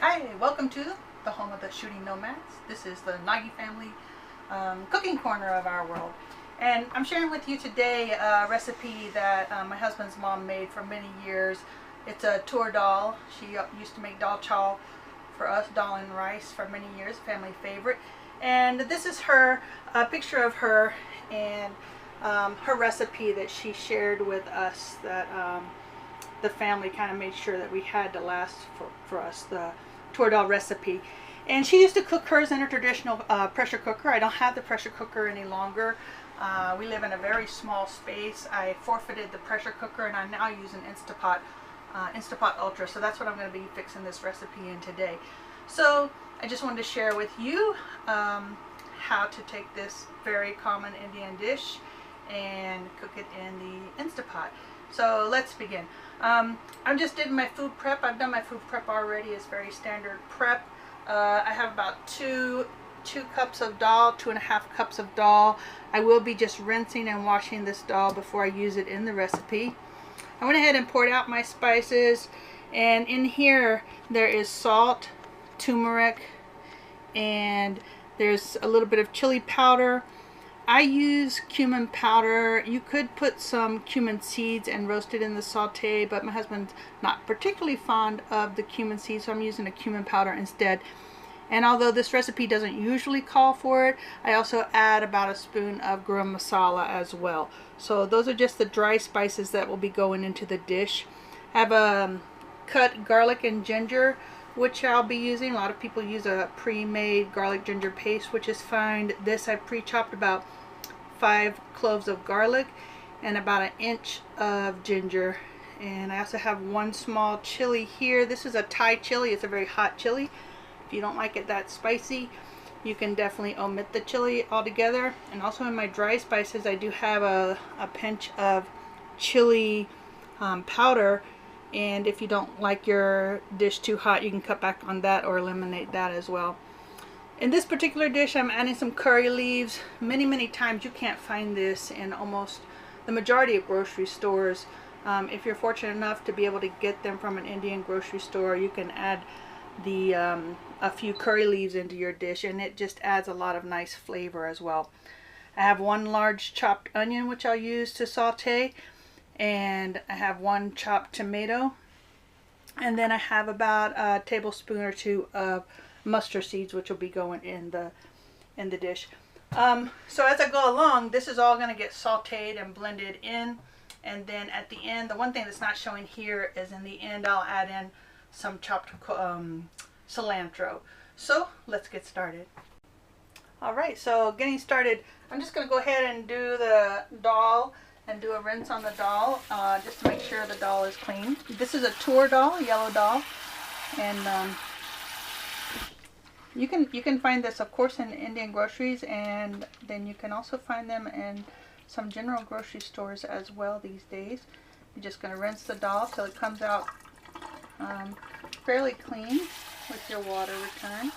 Hi, welcome to the home of the shooting nomads. This is the Nagy family cooking corner of our world. And I'm sharing with you today a recipe that my husband's mom made for many years. It's a Toor Dal. She used to make dal chawal for us, dal and rice, for many years, family favorite. And this is a picture of her and her recipe that she shared with us that the family kind of made sure that we had to last for us, the Toor Dal recipe. And she used to cook hers in a traditional pressure cooker. I don't have the pressure cooker any longer. We live in a very small space. I forfeited the pressure cooker and I now use an Instapot Ultra. So that's what I'm going to be fixing this recipe in today. So I just wanted to share with you how to take this very common Indian dish and cook it in the Instapot. So let's begin. I just did my food prep. I've done my food prep already. It's very standard prep. I have about two cups of dal, 2.5 cups of dal. I will be just rinsing and washing this dal before I use it in the recipe. I went ahead and poured out my spices, and in here there is salt, turmeric, and there's a little bit of chili powder. I use cumin powder. You could put some cumin seeds and roast it in the sauté, but my husband's not particularly fond of the cumin seeds, so I'm using a cumin powder instead. And although this recipe doesn't usually call for it, I also add about a spoon of garam masala as well. So those are just the dry spices that will be going into the dish. I have cut garlic and ginger, which I'll be using. A lot of people use a pre-made garlic ginger paste, which is fine. This I pre-chopped about 5 cloves of garlic and about 1 inch of ginger. And I also have 1 small chili here. This is a Thai chili. It's a very hot chili. If you don't like it that spicy, you can definitely omit the chili altogether. And also in my dry spices, I do have a pinch of chili powder. And if you don't like your dish too hot, you can cut back on that or eliminate that as well. In this particular dish, I'm adding some curry leaves. Many times you can't find this in almost the majority of grocery stores. If you're fortunate enough to be able to get them from an Indian grocery store, you can add a few curry leaves into your dish, and it just adds a lot of nice flavor as well. I have 1 large chopped onion, which I'll use to saute, and I have 1 chopped tomato, and then I have about a tablespoon or 2 of mustard seeds, which will be going in the dish. So as I go along, this is all going to get sauteed and blended in, and then at the end, the one thing that's not showing here is in the end I'll add in some chopped cilantro. So let's get started. Alright, so getting started, I'm just going to go ahead and do the dal and do a rinse on the dal just to make sure the dal is clean. This is a Toor Dal, yellow dal, and you can find this of course in Indian groceries, and then you can also find them in some general grocery stores as well these days. You're just going to rinse the dal till it comes out fairly clean with your water return.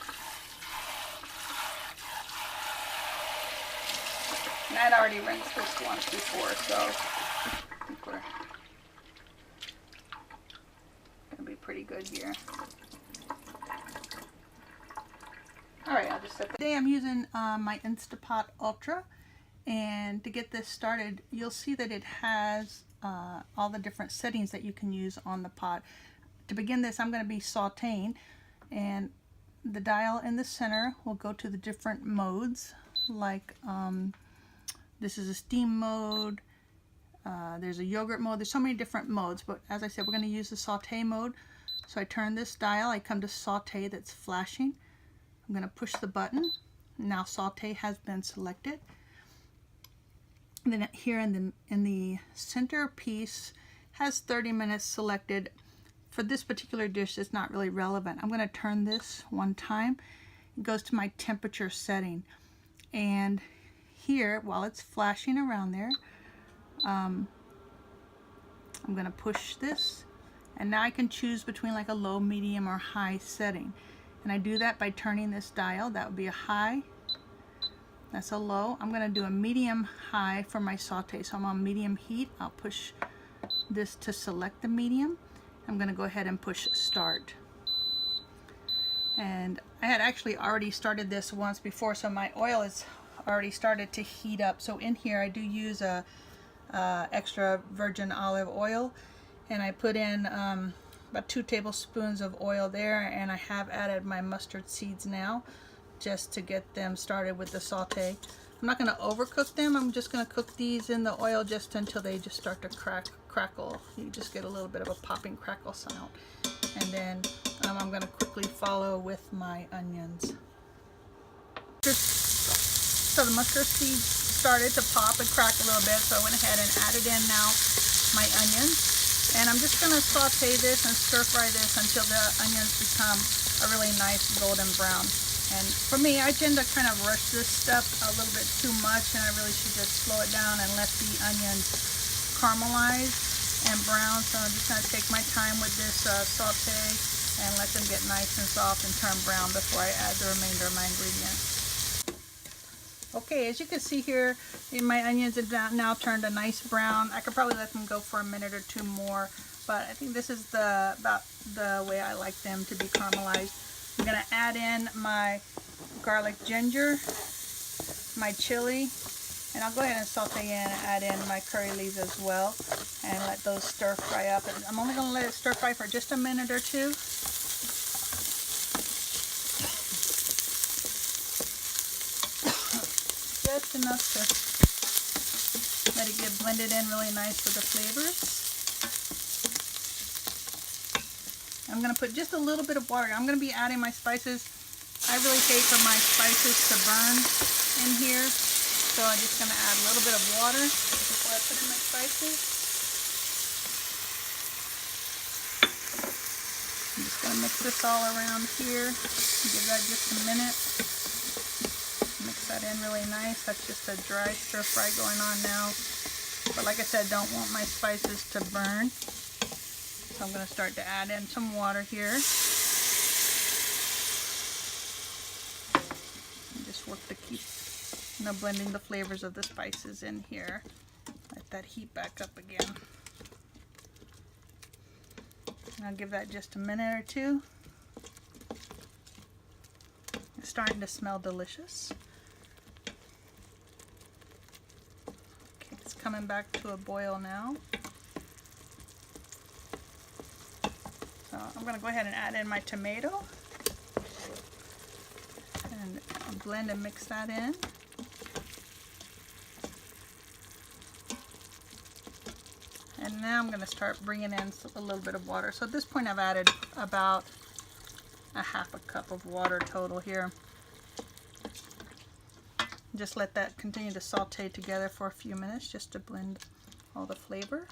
And I'd already rinsed this once before, so I think we're going to be pretty good here. Alright, I'll just set that. Today I'm using my Instapot Ultra, and to get this started, you'll see that it has all the different settings that you can use on the pot. To begin this, I'm going to be sautéing, and the dial in the center will go to the different modes, like this is a steam mode, there's a yogurt mode, there's so many different modes, but as I said, we're going to use the sauté mode. So I turn this dial, I come to sauté that's flashing. I'm going to push the button. Now sauté has been selected. And then here in the center piece has 30 minutes selected. For this particular dish, it's not really relevant. I'm going to turn this one time. It goes to my temperature setting. And here, while it's flashing around there, I'm going to push this. And now I can choose between like a low, medium, or high setting. And I do that by turning this dial. That would be a high. That's a low. I'm going to do a medium high for my saute. So I'm on medium heat. I'll push this to select the medium. I'm going to go ahead and push start. And I had actually already started this once before, so my oil is already started to heat up. So in here I do use a extra virgin olive oil, and I put in about 2 tablespoons of oil there, and I have added my mustard seeds now just to get them started with the saute. I'm not going to overcook them. I'm just going to cook these in the oil just until they just start to crackle. You just get a little bit of a popping crackle sound. And then I'm going to quickly follow with my onions. So the mustard seeds started to pop and crack a little bit, so I went ahead and added in now my onions. And I'm just going to saute this and stir fry this until the onions become a really nice golden brown. And for me, I tend to kind of rush this stuff a little bit too much, and I really should just slow it down and let the onions caramelize and brown. So I'm just going to take my time with this saute and let them get nice and soft and turn brown before I add the remainder of my ingredients. Okay, as you can see here, my onions have now turned a nice brown. I could probably let them go for a minute or two more, but I think this is about the way I like them to be caramelized. I'm going to add in my garlic ginger, my chili, and I'll go ahead and saute in and add in my curry leaves as well, and let those stir fry up. And I'm only going to let it stir fry for just a minute or two. Just enough to let it get blended in really nice with the flavors. I'm going to put just a little bit of water. I'm going to be adding my spices. I really hate for my spices to burn in here, so I'm just going to add a little bit of water before I put in my spices. I'm just going to mix this all around here. Give that just a minute. Mix that in really nice. That's just a dry stir fry going on now. But like I said, don't want my spices to burn. So I'm going to start to add in some water here. And just work to keep, blending the flavors of the spices in here. Let that heat back up again. And I'll give that just a minute or two. It's starting to smell delicious. Okay, it's coming back to a boil now. So I'm going to go ahead and add in my tomato and blend and mix that in. And now I'm going to start bringing in a little bit of water. So at this point I've added about a half a cup of water total here. Just let that continue to saute together for a few minutes just to blend all the flavor.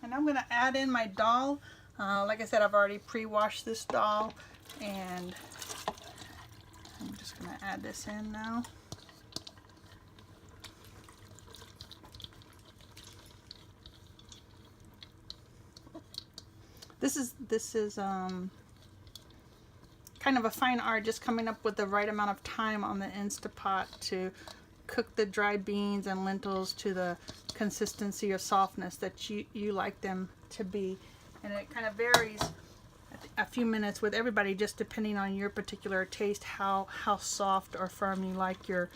And I'm going to add in my dal. Like I said, I've already pre-washed this dal, and I'm just going to add this in now. This is kind of a fine art, just coming up with the right amount of time on the Instapot to cook the dry beans and lentils to the consistency or softness that you like them to be. And it kind of varies a few minutes with everybody, just depending on your particular taste, how soft or firm you like your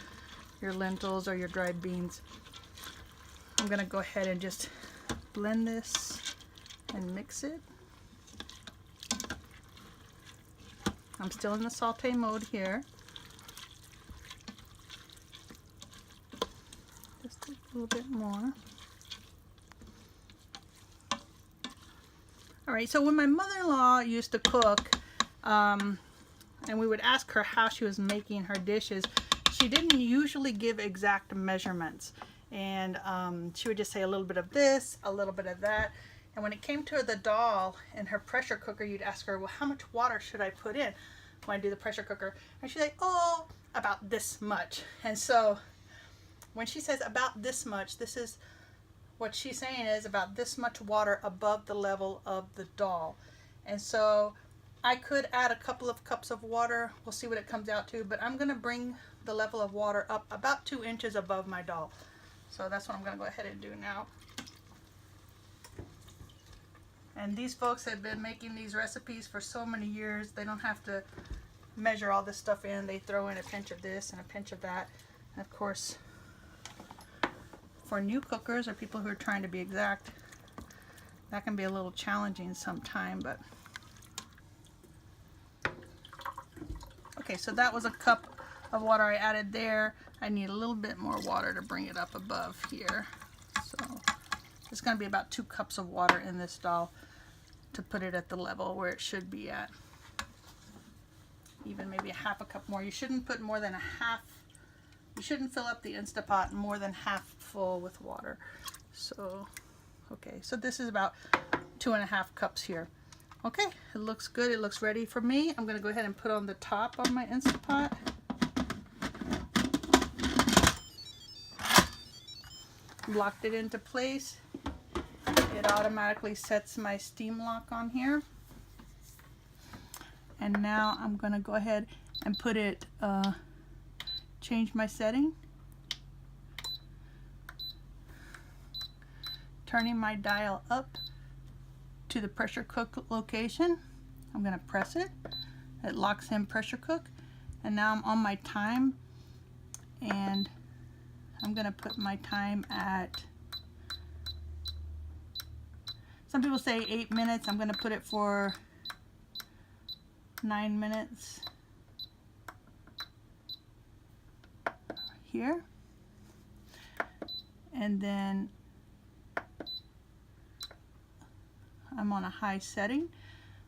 lentils or your dried beans. I'm going to go ahead and just blend this and mix it. I'm still in the saute mode here. Just a little bit more. Alright, so when my mother-in-law used to cook, and we would ask her how she was making her dishes, she didn't usually give exact measurements. And she would just say a little bit of this, a little bit of that. And when it came to the dal in her pressure cooker, you'd ask her, well, how much water should I put in when I do the pressure cooker? And she'd say, oh, about this much. And so when she says about this much, this is what she's saying is about this much water above the level of the dal. And so I could add a couple of cups of water. We'll see what it comes out to, but I'm going to bring the level of water up about 2 inches above my dal. So that's what I'm going to go ahead and do now. And these folks have been making these recipes for so many years. They don't have to measure all this stuff in. They throw in a pinch of this and a pinch of that. And of course, for new cookers or people who are trying to be exact, that can be a little challenging sometime, but okay, so that was a cup of water I added there. I need a little bit more water to bring it up above here. So it's going to be about 2 cups of water in this dal to put it at the level where it should be at. Even maybe a half a cup more. You shouldn't put more than a half. You shouldn't fill up the Instapot more than half full with water. So, okay, so this is about 2.5 cups here. Okay, it looks good. It looks ready for me. I'm going to go ahead and put on the top of my Instapot. Locked it into place. It automatically sets my steam lock on here. And now I'm going to go ahead and put it, change my setting. Turning my dial up to the pressure cook location. I'm going to press it. It locks in pressure cook. And now I'm on my time. And I'm going to put my time at, some people say 8 minutes. I'm going to put it for 9 minutes here. And then I'm on a high setting.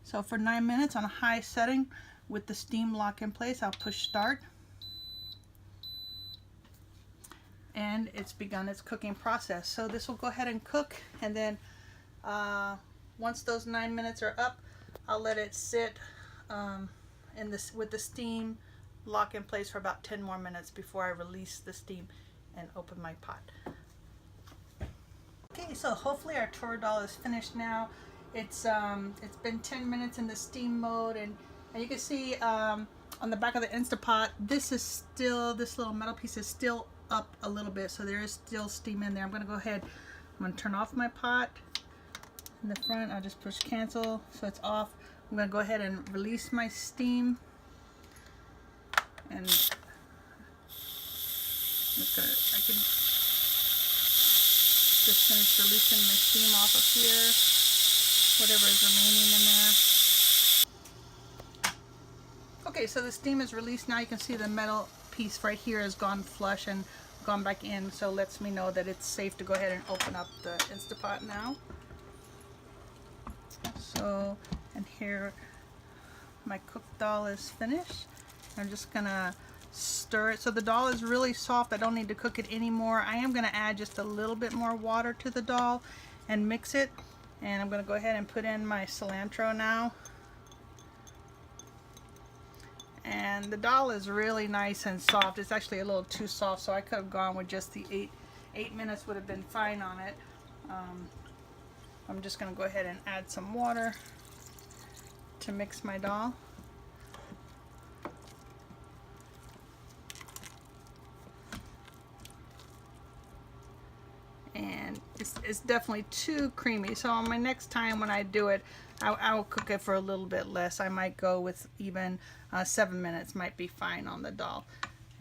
So for 9 minutes on a high setting with the steam lock in place, I'll push start. And it's begun its cooking process. So this will go ahead and cook, and then once those 9 minutes are up, I'll let it sit with the steam lock in place for about 10 more minutes before I release the steam and open my pot. Okay, so hopefully our Toor Dal is finished now. It's been 10 minutes in the steam mode, and you can see on the back of the Instapot, this little metal piece is still up a little bit, so there is still steam in there. I'm going to go ahead, I'm going to turn off my pot. In the front, I'll just push cancel so it's off. I'm going to go ahead and release my steam, and I can just finish releasing my steam off of here, whatever is remaining in there. Okay, so the steam is released now. You can see the metal piece right here has gone flush and gone back in, so it lets me know that it's safe to go ahead and open up the Instapot now. So, and here my cooked dal is finished. I'm just gonna stir it. So the dal is really soft. I don't need to cook it anymore. I am gonna add just a little bit more water to the dal and mix it. And I'm gonna go ahead and put in my cilantro now. And the dal is really nice and soft. It's actually a little too soft, so I could have gone with just the 8 minutes would have been fine on it. I'm just going to go ahead and add some water to mix my dal. And it's definitely too creamy, so on my next time when I do it, I will cook it for a little bit less. I might go with even 7 minutes might be fine on the dal.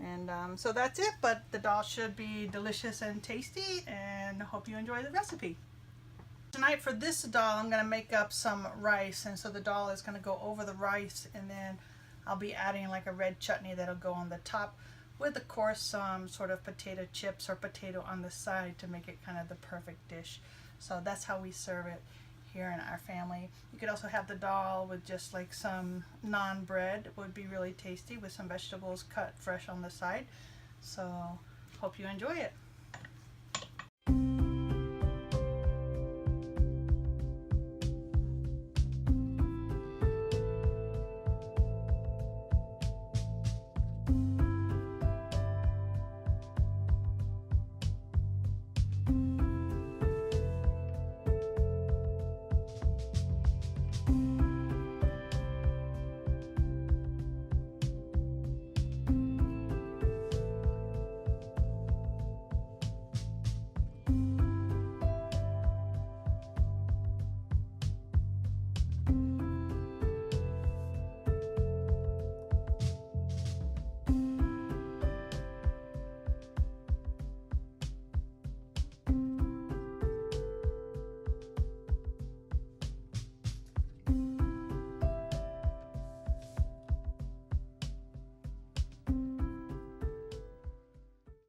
And so that's it, but the dal should be delicious and tasty, and hope you enjoy the recipe. Tonight for this dal, I'm going to make up some rice, and so the dal is going to go over the rice, and then I'll be adding like a red chutney that'll go on the top with, of course, some sort of potato chips or potato on the side to make it kind of the perfect dish. So that's how we serve it here in our family. You could also have the dal with just like some naan bread. It would be really tasty with some vegetables cut fresh on the side. So hope you enjoy it.